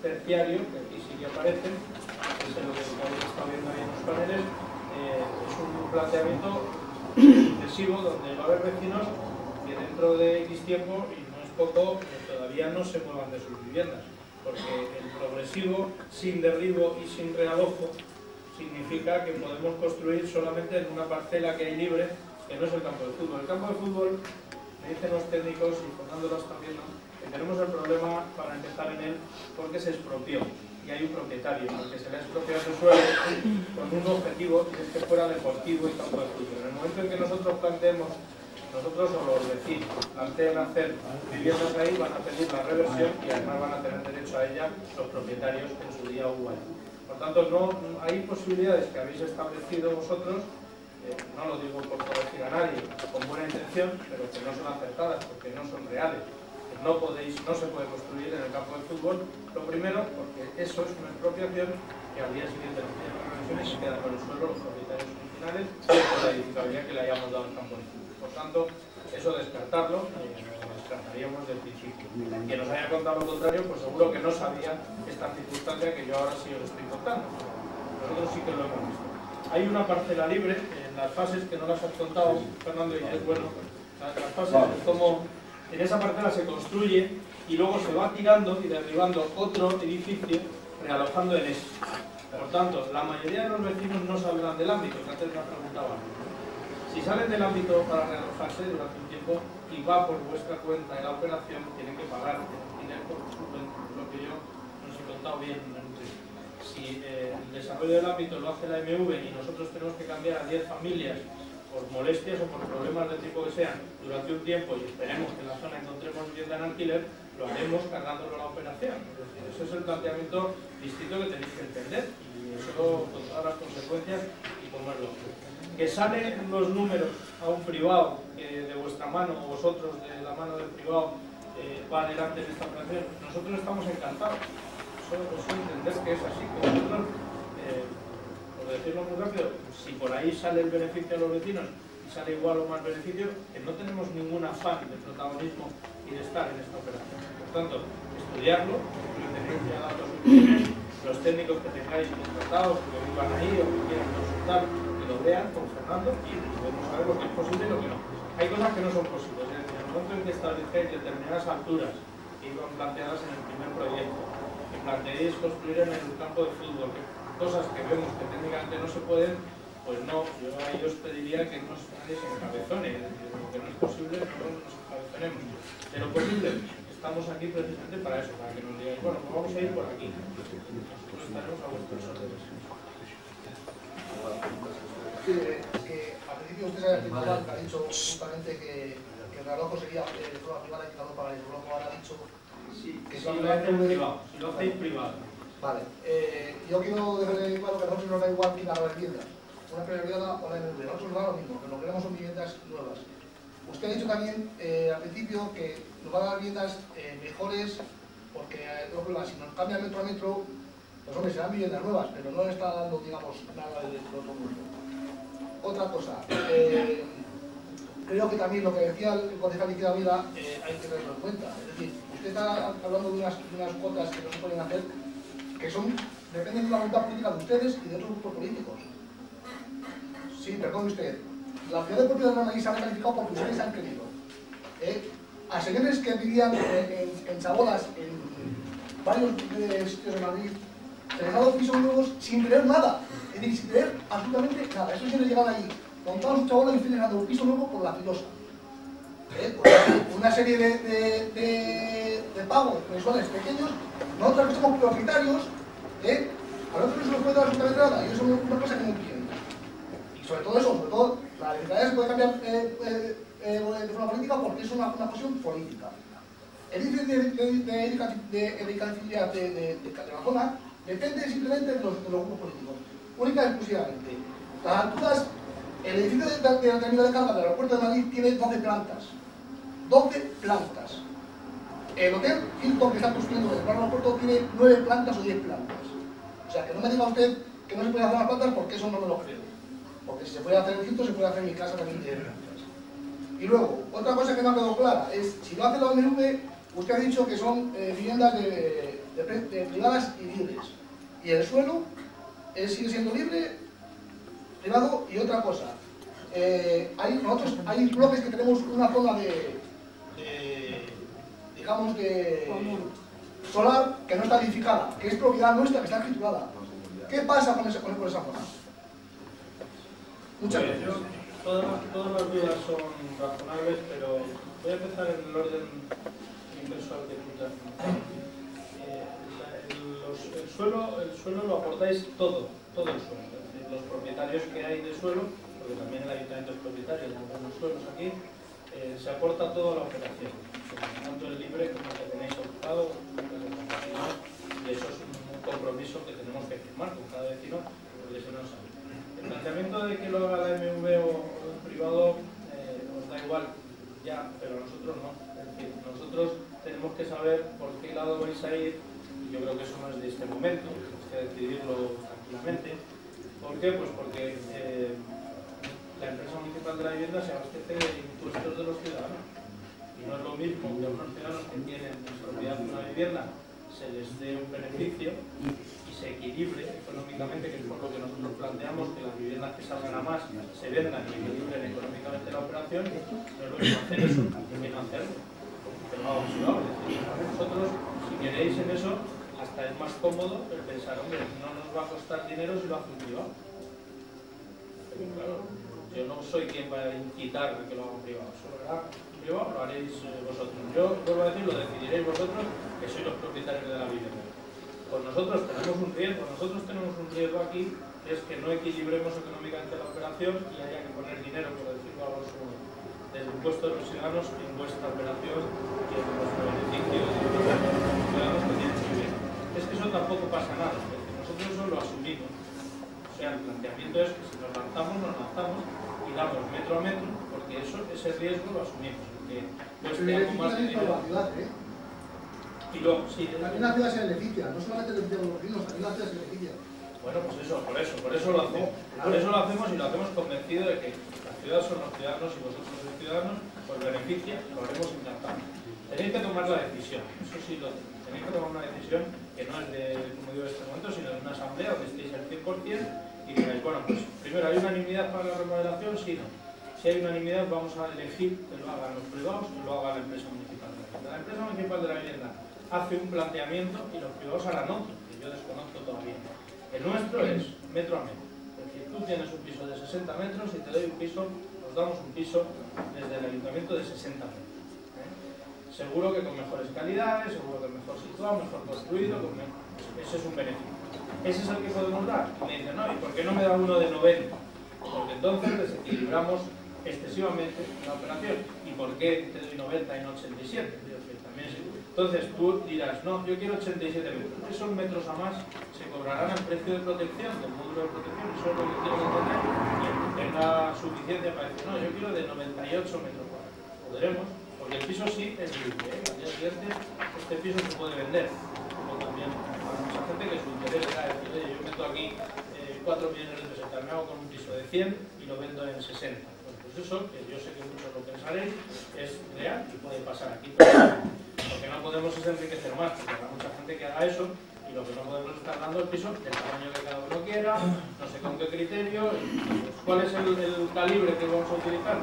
terciario, que aquí sí que aparecen, que es lo que habéis estado viendo ahí en los paneles. Es un planteamiento sucesivo donde va a haber vecinos que dentro de X tiempo, y no es poco, todavía no se muevan de sus viviendas, porque el progresivo, sin derribo y sin realojo, significa que podemos construir solamente en una parcela que hay libre, que no es el campo de fútbol. El campo de fútbol, me dicen los técnicos, y Fernando lo está viendo, que tenemos el problema para empezar en él porque se expropió, y hay un propietario al que se le ha expropiado ese suelo con un objetivo, que es que fuera deportivo y campo de fútbol. En el momento en que nosotros planteemos, nosotros o los vecinos plantean hacer viviendas ahí, van a pedir la reversión y además van a tener derecho a ella los propietarios que en su día hubo ahí. Por tanto, no hay posibilidades que habéis establecido vosotros, no lo digo por decir a nadie, con buena intención, pero que no son acertadas porque no son reales. No se puede construir en el campo de fútbol, lo primero, porque eso es una expropiación que al día siguiente no tiene revisiones y queda con el suelo los propietarios originales por la edificabilidad que le hayamos dado al campo de fútbol. Por tanto, eso descartarlo, lo descartaríamos del principio. Quien nos haya contado lo contrario, pues seguro que no sabía esta circunstancia que yo ahora sí os estoy contando. Nosotros sí que lo hemos visto. Hay una parcela libre en las fases que no las has contado, Fernando, y es bueno, las fases es como en esa parcela se construye y luego se va tirando y derribando otro edificio realojando en ese. Por tanto, la mayoría de los vecinos no saldrán del ámbito, que antes me preguntaban. Si salen del ámbito para realojarse durante un tiempo y va por vuestra cuenta en la operación, tienen que pagar dinero por su cuenta, lo que yo no os he contado bien. Si el desarrollo del ámbito lo hace la MV y nosotros tenemos que cambiar a 10 familias por molestias o por problemas del tipo que sean durante un tiempo y esperemos que en la zona encontremos vivienda en alquiler, lo haremos cargándolo a la operación. Es decir, ese es el planteamiento distinto que tenéis que entender y eso con todas las consecuencias y como es lógico. Que salen los números a un privado que de vuestra mano o vosotros de la mano del privado va adelante en esta operación, nosotros estamos encantados. Eso entender que es así, que nosotros, por decirlo muy rápido, si por ahí sale el beneficio a los vecinos y sale igual o más beneficio, que no tenemos ningún afán de protagonismo y de estar en esta operación. Por tanto, estudiarlo, que tenéis ya datos útiles, los técnicos que tengáis contratados, que vivan ahí o que quieran consultar, que lo vean con Fernando y podemos saber lo que es posible y lo que no. Hay cosas que no son posibles, es decir, en el momento en que establezcáis determinadas alturas que iban planteadas en el primer proyecto, que planteéis construir en el campo de fútbol, cosas que vemos que técnicamente no se pueden, pues no, yo ahí os pediría que no nadie se encabezone, es decir, lo que no es posible, no nos encabezonemos. De lo posible, estamos aquí precisamente para eso, para que nos digáis, bueno, pues vamos a ir por aquí. Nosotros estaremos a vuestros órdenes. Que al principio usted se ha dicho justamente que el trabajo sería de forma privada y cada uno pagaría. Luego ahora ha dicho Sí, que si lo hacen privado, si lo hacéis privado. Vale, yo quiero dejar claro que a nosotros nos da igual quién haga las viviendas, una privada o la MV. Nosotros nos da lo mismo, que lo que queremos son viviendas nuevas. Usted ha dicho también al principio que nos va a dar viviendas mejores, porque si nos cambia metro a metro, pues hombre, serán viviendas nuevas, pero no le está dando, digamos, nada del otro mundo. Otra cosa, creo que también lo que decía el concejal de Izquierda Unida hay que tenerlo en cuenta. Es decir, usted está hablando de unas cuotas que no se pueden hacer, que dependen de la voluntad política de ustedes y de otros grupos políticos. Sí, perdone usted. La ciudad de Puerto de Granada se ha calificado porque ustedes han querido. A señores que vivían en chabolas, en varios sitios de Madrid, se les ha dado pisos nuevos sin tener nada. Es decir, sin tener absolutamente nada. Esos señores llegan allí, montaron sus chabolas y ustedes les han dado un piso nuevo por la filosa. Pues una serie de pagos mensuales pequeños. Nosotros que somos propietarios, a nosotros no se nos puede dar absolutamente nada, y eso es una cosa que no quieren. Y sobre todo eso, sobre todo, la legislación se puede cambiar de forma política porque es una cuestión política. El índice de edificabilidad de la zona depende simplemente de los grupos políticos, única y exclusivamente. Las alturas, el edificio de terminal de carga del aeropuerto de Madrid tiene 12 plantas. 12 plantas. El hotel Hilton que está construyendo el aeropuerto tiene 9 plantas o 10 plantas. O sea, que no me diga usted que no se puede hacer las plantas porque eso no me lo creo. Porque si se puede hacer en Hilton, se puede hacer en mi casa también de plantas. Y luego, otra cosa que no ha quedado clara es, si lo hace la OMV, usted ha dicho que son viviendas de privadas y libres. Y el suelo sigue siendo libre, privado. Y otra cosa, hay bloques que tenemos una zona digamos de solar que no está edificada, que es propiedad nuestra, que está escriturada. ¿Qué pasa con esa zona? Muchas gracias. Todas las dudas son razonables, pero voy a empezar en el orden inverso al que tú te has mencionado. El suelo lo aportáis todo el suelo. Es decir, los propietarios que hay de suelo, porque también el ayuntamiento es propietario de algunos suelos aquí, se aporta toda la operación, tanto el libre como el que tenéis optado, y eso es un compromiso que tenemos que firmar con cada vecino, porque si no sabe. El planteamiento de que lo haga la MV o el privado os da igual, ya, pero a nosotros no. Es decir, nosotros tenemos que saber por qué lado vais a ir, y yo creo que eso no es de este momento, tenéis que decidirlo tranquilamente. ¿Por qué? Pues porque la empresa municipal de la vivienda se abastece de impuestos de los ciudadanos. Y no es lo mismo que a unos ciudadanos que tienen en propiedad una vivienda se les dé un beneficio y se equilibre económicamente, que es por lo que nosotros planteamos que las viviendas que salgan a más se vendan y equilibren económicamente la operación. No es lo mismo hacer eso que no hacerlo. Pero vamos, nosotros, si queréis en eso, hasta es más cómodo el pensar, hombre, no nos va a costar dinero si lo hace un privado. Pero claro, yo no soy quien va a incitar a que lo haga un privado. Eso lo hará un privado, lo haréis vosotros. Yo vuelvo a decir, lo decidiréis vosotros, que sois los propietarios de la vivienda. Pues nosotros tenemos un riesgo aquí, que es que no equilibremos económicamente la operación y haya que poner dinero, por decirlo a los del impuesto de los ciudadanos en vuestra operación y en vuestro beneficio de los ciudadanos que tienen que vivir. Es que eso tampoco pasa nada, porque nosotros eso lo asumimos. O sea, el planteamiento es que si nos lanzamos y damos metro a metro, porque ese riesgo lo asumimos. Porque cueste algo más de dinero. Y luego, sí, también la ciudad se beneficia, no solamente beneficia a los vecinos, también la ciudad se beneficia. Bueno, pues eso, por eso lo hacemos. Por eso lo hacemos y lo hacemos convencido de que las ciudades son los ciudadanos y vosotros sois ciudadanos, pues beneficia y lo haremos encantado. Tenéis que tomar la decisión, eso sí lo tenéis que tomar una decisión que no es de, como digo, de este momento, sino de una asamblea donde estéis al 100% y digáis, bueno, pues primero, ¿hay unanimidad para la remodelación? Sí, no. Si hay unanimidad, vamos a elegir que lo hagan los privados y lo haga la empresa municipal de la vivienda. La empresa municipal de la vivienda hace un planteamiento y los privados harán otro, que yo desconozco todavía. El nuestro es metro a metro. Es decir, tú tienes un piso de 60 metros y te doy un piso, nos damos un piso desde el ayuntamiento de 60 metros. Seguro que con mejores calidades, seguro que mejor situado, mejor construido, ese es un beneficio. Ese es el que podemos dar. Y me dicen, no, ¿y por qué no me da uno de 90? Porque entonces desequilibramos excesivamente la operación. ¿Y por qué te doy 90 y no 87? Entonces tú dirás, no, yo quiero 87 metros. Esos metros a más se cobrarán al precio de protección, del módulo de protección, eso es lo que quiero entender, y el que tenga suficiencia para decir, no, yo quiero de 98 metros cuadrados. Podremos, porque el piso sí es libre, ¿eh? Al día siguiente este piso se puede vender. Pero también hay mucha gente que su interés era decir, oye, yo meto aquí 4 millones de pesetas, me hago con un piso de 100 y lo vendo en 60. Pues eso, que yo sé que muchos lo pensaréis, es real y puede pasar aquí. Lo que no podemos es enriquecer más, porque habrá mucha gente que haga eso y lo que no podemos estar dando el piso del tamaño que cada uno quiera, no sé con qué criterio, pues, cuál es el calibre que vamos a utilizar.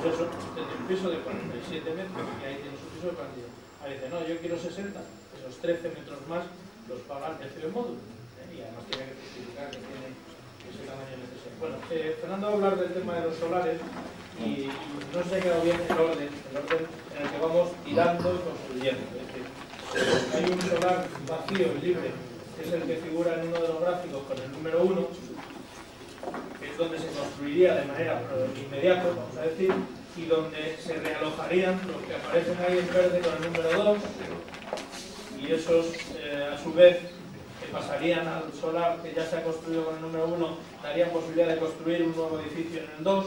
Pues eso, usted tiene un piso de 47 metros y ahí tiene su piso de 42. Ahí dice, no, yo quiero 60, esos 13 metros más los paga el precio del módulo. Y además tiene que justificar que tiene ese tamaño necesario. Bueno, Fernando va a hablar del tema de los solares y no se ha quedado bien el orden en el que vamos tirando y construyendo. Es decir, hay un solar vacío, libre, que es el que figura en uno de los gráficos con el número 1, que es donde se construiría de manera inmediata, vamos a decir, y donde se realojarían los que aparecen ahí en verde con el número 2, y esos, a su vez, que pasarían al solar que ya se ha construido con el número 1, darían posibilidad de construir un nuevo edificio en el 2,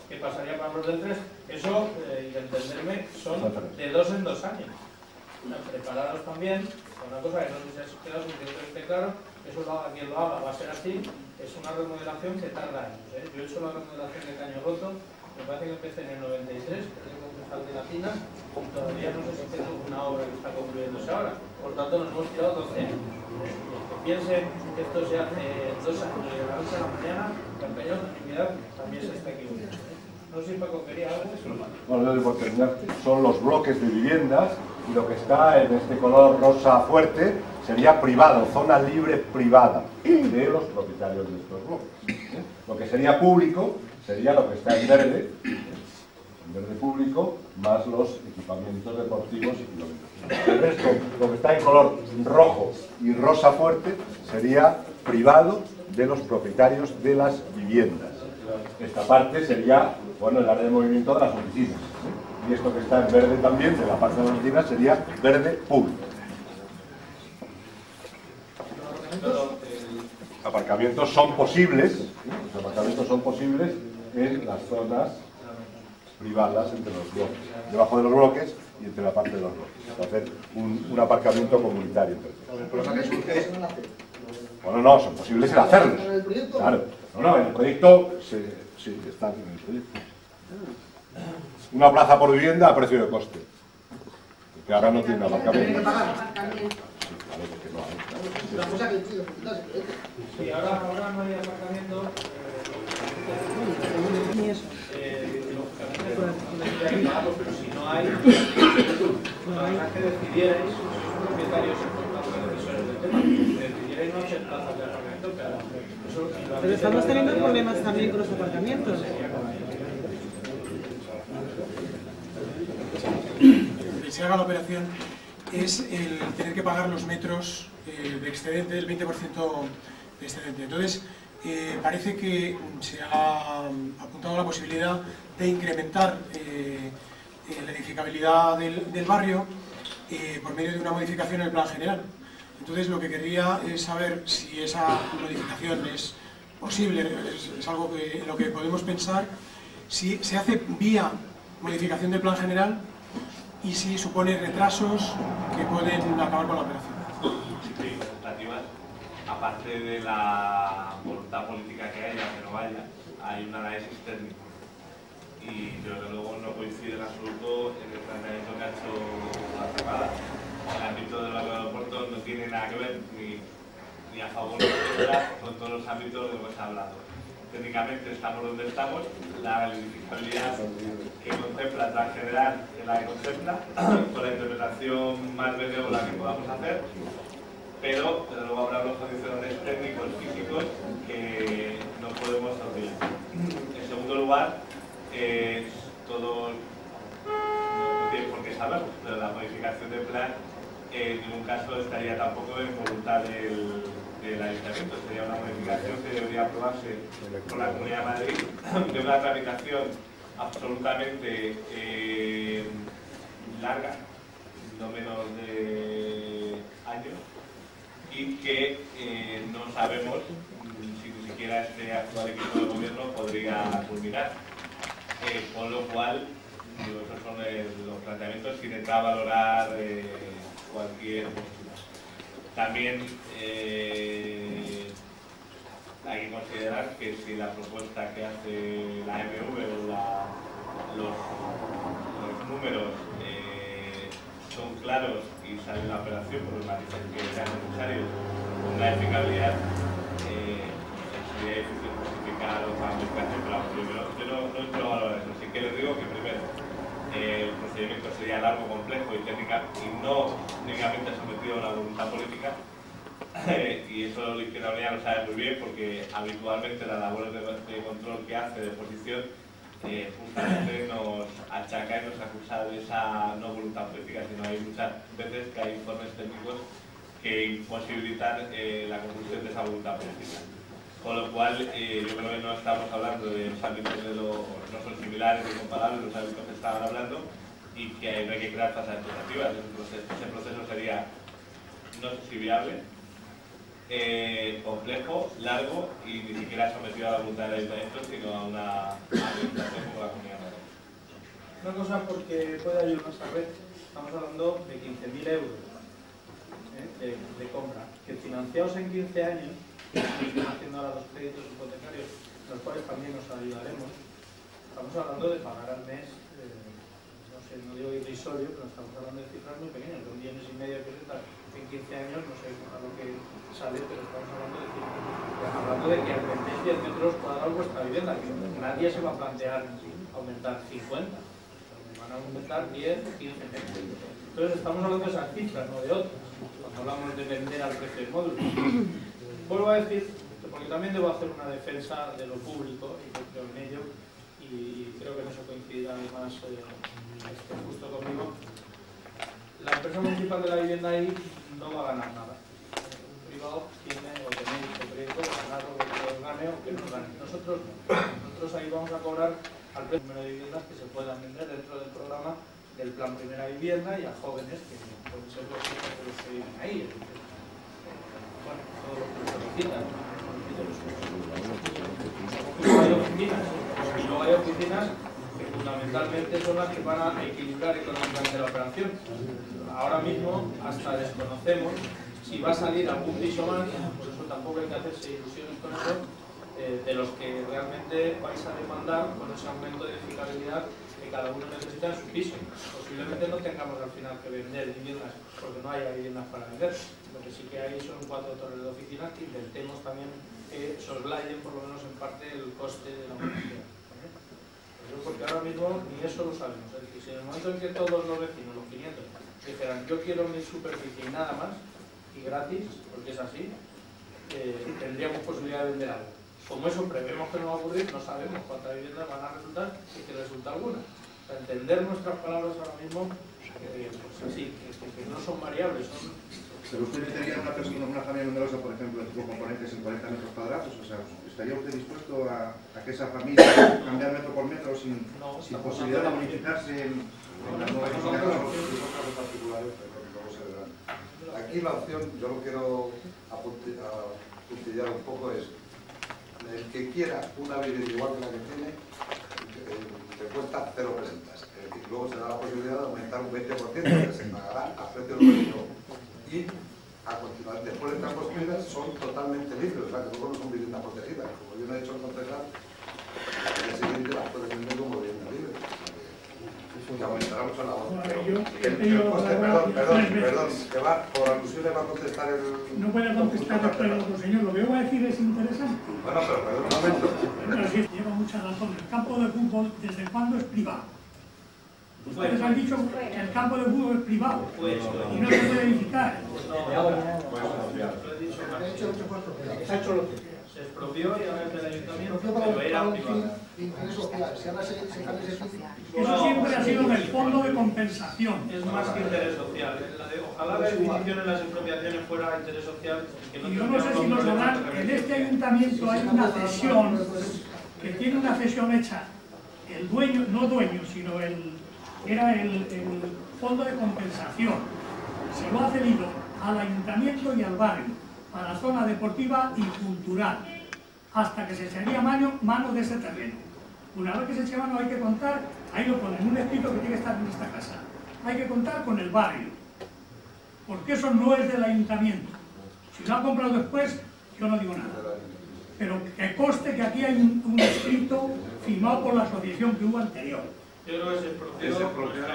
que pasaría para los del 3. Eso, y de entenderme, son de 2 en 2 años. Preparados también, una cosa que no sé si se queda suficientemente claro, eso lo haga quien lo haga, va a ser así, es una remodelación que tarda años. Yo he hecho la remodelación de Caño Roto, me parece que empecé en el 93, que tengo un concejal de la Tina, y todavía no sé si tengo una obra que está concluyéndose ahora. Por tanto, nos hemos tirado 12 años. Los que piensen que esto se hace 2 años de la noche a la mañana, el peñón, la actividad, también se está equivocando. No sé si Paco quería algo. Bueno, yo por terminar, son los bloques de viviendas y lo que está en este color rosa fuerte sería privado, zona libre privada de los propietarios de estos bloques. Lo que sería público sería lo que está en verde público, más los equipamientos deportivos y kilómetros. El resto, lo que está en color rojo y rosa fuerte, sería privado de los propietarios de las viviendas. Esta parte sería, bueno, el área de movimiento de las oficinas. Y esto que está en verde también, de la parte de las oficinas, sería verde público. Los aparcamientos son posibles, los aparcamientos son posibles en las zonas privadas entre los bloques, debajo de los bloques y entre la parte de los bloques. Hacer un aparcamiento comunitario entre ellos. Bueno, no, son posibles el hacerlos. Claro. No, en el proyecto sí, está en el proyecto. Una plaza por vivienda a precio de coste. Que ahora no tiene aparcamiento. Sí, claro, porque no hay. Sí, ahora no hay aparcamiento. Pero si no hay, habrá que decidierais, los propietarios profesores del tema, decidierais no hacer plazas de aparcamiento, pero estamos teniendo problemas también con los aparcamientos. Que se haga la operación es el tener que pagar los metros de excedente, el 20% de excedente. Entonces, parece que se ha apuntado la posibilidad de incrementar la edificabilidad del barrio por medio de una modificación en el plan general. Entonces, lo que querría es saber si esa modificación es posible, es algo en lo que podemos pensar, si se hace vía modificación del plan general y si supone retrasos que pueden acabar con la operación. Sí, aparte de la voluntad política que haya, que no vaya, hay un análisis técnico. Y desde luego no coincide en absoluto en el planteamiento que ha hecho la cerrada. El ámbito del aeropuerto no tiene nada que ver ni a favor ni en contra con todos los ámbitos de lo que se ha hablado. Técnicamente estamos donde estamos, la edificabilidad que contempla el plan general es la que contempla, con la interpretación más benévola que podamos hacer, pero desde luego habrá unos condicionantes técnicos, físicos, que no podemos olvidar. En segundo lugar, todos no tienen por qué saberlo, pero la modificación del plan en ningún caso estaría tampoco en voluntad del Ayuntamiento. Sería una modificación que debería aprobarse por la Comunidad de Madrid de una tramitación absolutamente larga, no menos de años, y que no sabemos si ni siquiera este actual equipo de gobierno podría culminar. Con lo cual, esos son los planteamientos sin entrar a valorar cualquier postura. También hay que considerar que si la propuesta que hace la MV o los números son claros y sale la operación por los matices que sean necesarios con una edificabilidad, sería difícil justificar o modificación, pero yo no entro a valorar eso. Sí que les digo que primero el procedimiento sería largo, complejo y técnica y no únicamente sometido a una voluntad política. Y eso la Izquierda Unida lo sabe muy bien porque habitualmente las labores de control que hace de oposición justamente nos achaca y nos acusa de esa no voluntad política, sino hay muchas veces que hay informes técnicos que imposibilitan la conclusión de esa voluntad política. Con lo cual, yo creo que no estamos hablando de los ámbitos no son similares ni comparables los ámbitos que estaban hablando y que no hay que crear tasas expectativas. Ese proceso sería no sé si viable, complejo, largo y ni siquiera sometido a la voluntad del ayuntamiento, sino a una administración como la Comunidad de Madrid. Una cosa porque puede ayudarnos a ver, estamos hablando de 15.000 euros de compra, que financiados en 15 años, están haciendo ahora los créditos hipotecarios, los cuales también nos ayudaremos, estamos hablando de pagar al mes, no sé, no digo irrisorio, pero estamos hablando de cifras muy pequeñas, 2,5 millones de pesetas en 15 años, no sé a lo que sale, pero estamos hablando de cifras. Hablando de que aumentéis 10 metros cuadrados vuestra vivienda, que nadie se va a plantear aumentar 50, van a aumentar 10, 15 metros. Entonces estamos hablando de esas cifras, no de otras, cuando hablamos de vender al precio del módulo. Vuelvo a decir, porque también debo hacer una defensa de lo público, y creo en ello, y creo que en eso coincidirá además justo conmigo. La empresa municipal de la vivienda ahí no va a ganar nada. Un privado tiene o tenéis el proyecto de ganar o que os gane o que no gane. Nosotros ahí vamos a cobrar al precio número de viviendas que se puedan vender dentro del programa del Plan Primera Vivienda y a jóvenes que pueden ser los hijos de los que viven ahí. Bueno, todos los que se solicitan. Y luego hay oficinas que fundamentalmente son las que van a equilibrar económicamente la operación. Ahora mismo hasta desconocemos si va a salir algún piso más, por eso tampoco hay que hacerse ilusiones con eso, de los que realmente vais a demandar con ese aumento de edificabilidad que cada uno necesita en su piso. Posiblemente no tengamos al final que vender viviendas porque no haya viviendas para vender. Lo que sí que hay son 4 torres de oficinas que intentemos también que soslayen por lo menos en parte el coste de la operación. Porque ahora mismo ni eso lo sabemos. Es decir, si en el momento en que todos los vecinos, los 500, dijeran yo quiero mi superficie y nada más, y gratis, porque es así, tendríamos posibilidad de vender algo. Como eso prevemos que no va a ocurrir, no sabemos cuántas viviendas van a resultar y que resulta alguna. Para entender nuestras palabras ahora mismo, pues así, que no son variables, son... ¿Pero usted metería una familia numerosa, por ejemplo, en componentes en 40 metros cuadrados? O sea, ¿estaría usted dispuesto a que esa familia cambiar metro por metro sin posibilidad de bonificarse en las nuevas edificaciones? Son casos particulares, pero que luego se verán. Aquí la opción, yo lo quiero apuntillar un poco, es el que quiera una vivienda igual que la que tiene, te cuesta 0 pesetas. Es decir, luego se da la posibilidad de aumentar un 20% que se pagará a precio nuevo. Y a continuar, después de estas construidas son totalmente libres, o sea que luego no son viviendas protegidas. Como bien ha dicho el concejal, al día siguiente las pueden vender como vivienda libre. Que aumentará mucho la otra. Perdón, que va, por alusiones va a contestar el... No puede contestar el señor, lo que yo voy a decir es interesante. Bueno, pero perdón un momento. Pero sí, lleva mucha razón. El campo de fútbol, ¿desde cuándo es privado? Ustedes han dicho que el campo de fútbol es privado y no se puede edificar. Se ha hecho lo que se expropió y ahora es del ayuntamiento, pero era privado. Eso siempre ha sido del fondo de compensación. Es más que interés social. Ojalá la definición en las expropiaciones fuera interés social. Y yo no sé si nos sabrán, en este ayuntamiento hay una cesión que tiene una cesión hecha el dueño, no dueño, sino era el fondo de compensación, se lo ha cedido al ayuntamiento y al barrio para la zona deportiva y cultural, hasta que se echaría mano de ese terreno. Una vez que se eche mano hay que contar, ahí lo ponen, un escrito que tiene que estar en esta casa, hay que contar con el barrio, porque eso no es del ayuntamiento. Si lo ha comprado después, yo no digo nada. Pero que conste que aquí hay un escrito firmado por la asociación que hubo anterior. Yo creo que se procedió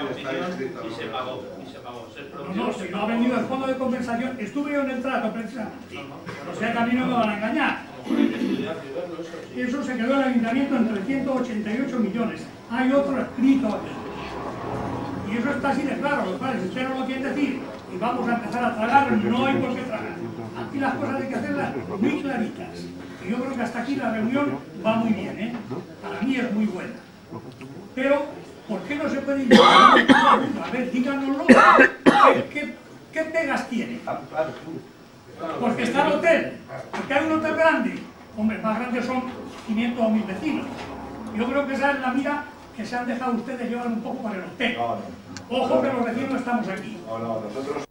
y se pagó. No, si no ha venido el fondo de compensación, estuve yo en el trato precisamente. O sea que a mí no me van a engañar. Eso se quedó en el ayuntamiento en 388 millones. Hay otro escrito aquí. Y eso está así de claro, los padres, usted no lo quiere decir. Y vamos a empezar a tragar, no hay por qué tragar. Aquí las cosas hay que hacerlas muy claritas. Y yo creo que hasta aquí la reunión va muy bien, ¿eh? Para mí es muy buena. Pero, ¿por qué no se puede invitar? A ver, díganoslo. ¿Qué pegas tiene? Porque está el hotel. Porque hay un hotel grande. Hombre, más grandes son 500 o 1000 vecinos. Yo creo que esa es la mira que se han dejado ustedes llevar un poco para el hotel. Ojo que los vecinos estamos aquí. Nosotros